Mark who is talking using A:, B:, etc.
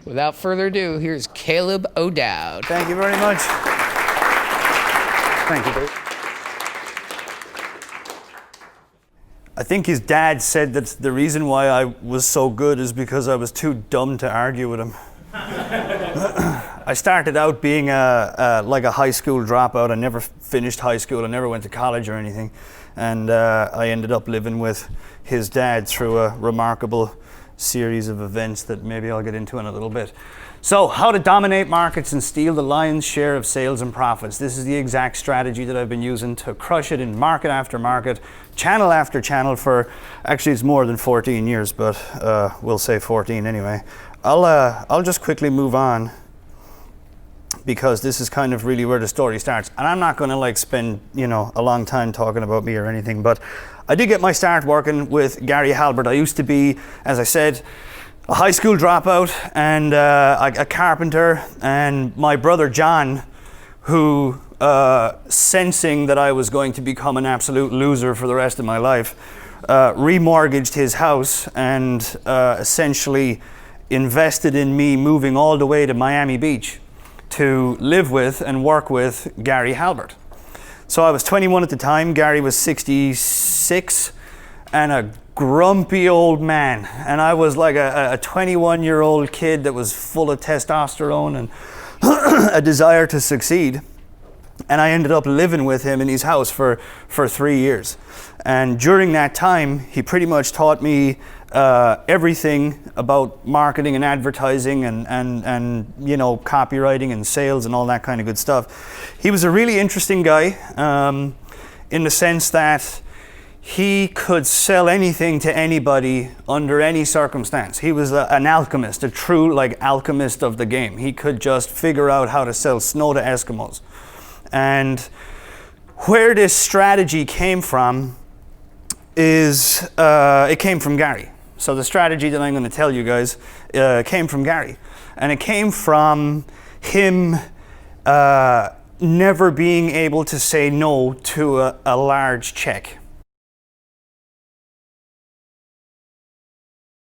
A: Without further ado, here's Caleb O'Dowd.
B: Thank you very much. Thank you, Dave. I think his dad said that the reason why I was so good is because I was too dumb to argue with him. I started out being like a high school dropout. I never finished high school. I never went to college or anything. And I ended up living with his dad through a remarkable series of events that maybe I'll get into in a little bit. So, how to dominate markets and steal the lion's share of sales and profits. This is the exact strategy that I've been using to crush it in market after market, channel after channel for, actually it's more than 14 years, but we'll say 14 anyway. I'll just quickly move on because this is kind of really where the story starts. And I'm not gonna like spend, a long time talking about me or anything, but I did get my start working with Gary Halbert. I used to be, as I said, a high school dropout and a carpenter, and my brother John, who sensing that I was going to become an absolute loser for the rest of my life, remortgaged his house and essentially invested in me moving all the way to Miami Beach to live with and work with Gary Halbert. So I was 21 at the time, Gary was 66 and a grumpy old man, and I was like a 21-year-old kid that was full of testosterone and a desire to succeed. And I ended up living with him in his house for 3 years. And during that time, he pretty much taught me everything about marketing and advertising and copywriting and sales and all that kind of good stuff. He was a really interesting guy in the sense that he could sell anything to anybody under any circumstance. He was an alchemist, a true alchemist of the game. He could just figure out how to sell snow to Eskimos. And where this strategy came from is, it came from Gary. So the strategy that I'm going to tell you guys came from Gary. And it came from him never being able to say no to a large check.